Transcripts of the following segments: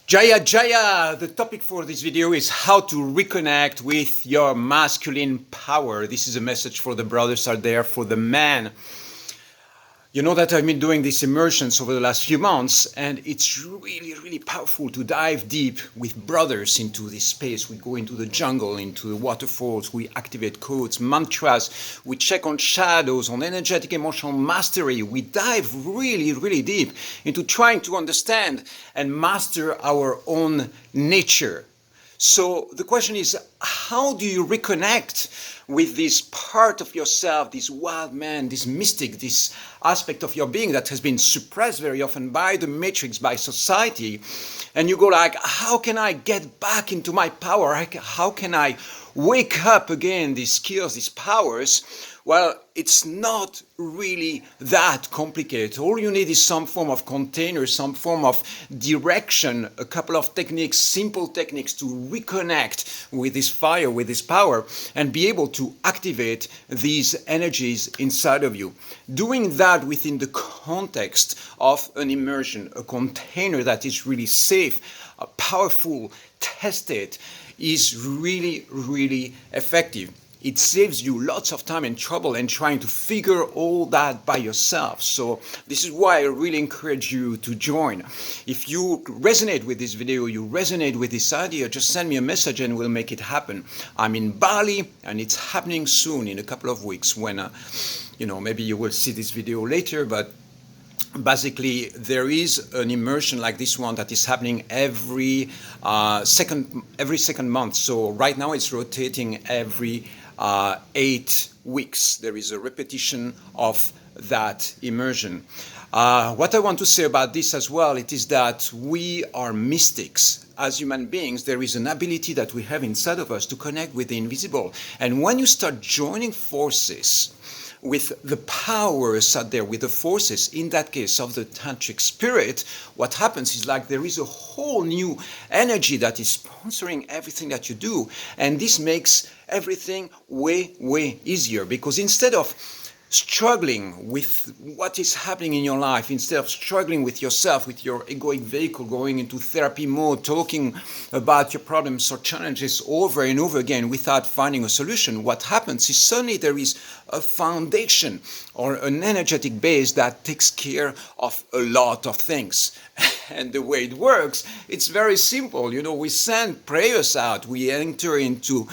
Jaya Jaya! The topic for this video is how to reconnect with your masculine power. This is a message for the brothers out there, for the men. You know that I've been doing these immersions over the last few months, and it's really powerful to dive deep with brothers into this space. We go into the jungle, into the waterfalls, we activate codes, mantras, we check on shadows, on energetic emotional mastery. We dive really deep into trying to understand and master our own nature. So the question is, how do you reconnect with this part of yourself, this wild man, this mystic, this aspect of your being that has been suppressed very often by the matrix, by society? And you go like, how can I get back into my power? How can I wake up again these skills, these powers? Well, it's not really that complicated. All you need is some form of container, some form of direction, a couple of techniques, simple techniques to reconnect with this fire, with this power, and be able to activate these energies inside of you. Doing that within the context of an immersion, a container that is really safe, powerful, tested, is really effective. It saves you lots of time and trouble and trying to figure all that by yourself. So this is why I really encourage you to join. If you resonate with this video, you resonate with this idea, just send me a message and we'll make it happen. I'm in Bali and it's happening soon, in a couple of weeks, when maybe you will see this video later, but basically there is an immersion like this one that is happening every second month. So right now it's rotating every 8 weeks. There is a repetition of that immersion. What I want to say about this as well, it is that we are mystics. As human beings, there is an ability that we have inside of us to connect with the invisible. And when you start joining forces with the powers out there, with the forces, in that case of the tantric spirit, what happens is like there is a whole new energy that is sponsoring everything that you do. And this makes everything way easier, because instead of struggling with what is happening in your life, instead of struggling with yourself, with your egoic vehicle, going into therapy mode, talking about your problems or challenges over and over again without finding a solution, what happens is suddenly there is a foundation or an energetic base that takes care of a lot of things. And the way it works, it's very simple. We send prayers out. We enter into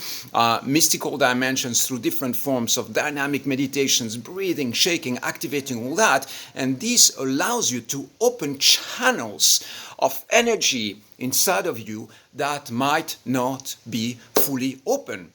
mystical dimensions through different forms of dynamic meditations, breathing, shaking, activating, all that. And this allows you to open channels of energy inside of you that might not be fully open.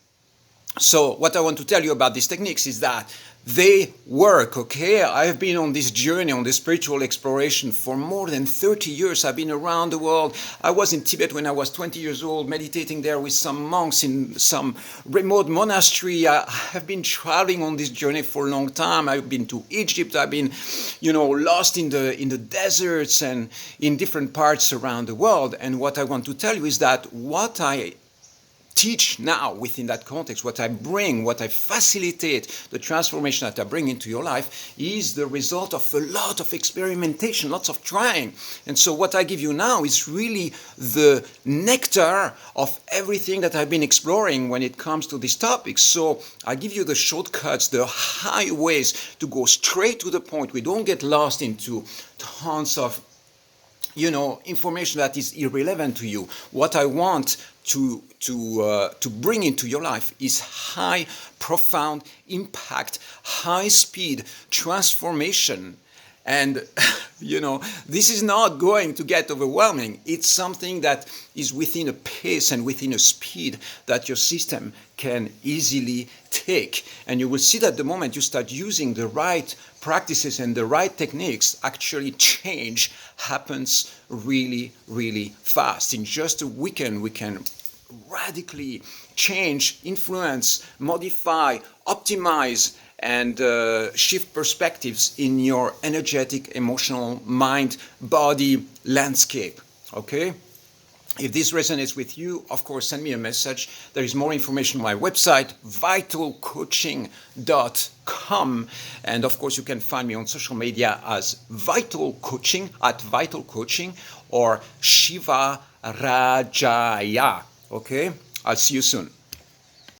So what I want to tell you about these techniques is that they work, okay? I have been on this journey, on this spiritual exploration for more than 30 years. I've been around the world. I was in Tibet when I was 20 years old, meditating there with some monks in some remote monastery. I have been traveling on this journey for a long time. I've been to Egypt. I've been, lost in the deserts and in different parts around the world. And what I want to tell you is that what I teach now within that context, what I bring, what I facilitate, the transformation that I bring into your life is the result of a lot of experimentation, lots of trying. And so what I give you now is really the nectar of everything that I've been exploring when it comes to these topics. So I give you the shortcuts, the highways to go straight to the point. We don't get lost into tons of information that is irrelevant to you. What I want to bring into your life is high, profound impact, high speed transformation. And, this is not going to get overwhelming. It's something that is within a pace and within a speed that your system can easily take. And you will see that the moment you start using the right practices and the right techniques, actually change happens really fast. In just a weekend, we can radically change, influence, modify, optimize, and shift perspectives in your energetic, emotional, mind, body landscape. Okay? If this resonates with you, of course, send me a message. There is more information on my website, vitalcoaching.com. And of course, you can find me on social media as Vital Coaching, at Vital Coaching, or Shiva Rajaya. Okay? I'll see you soon.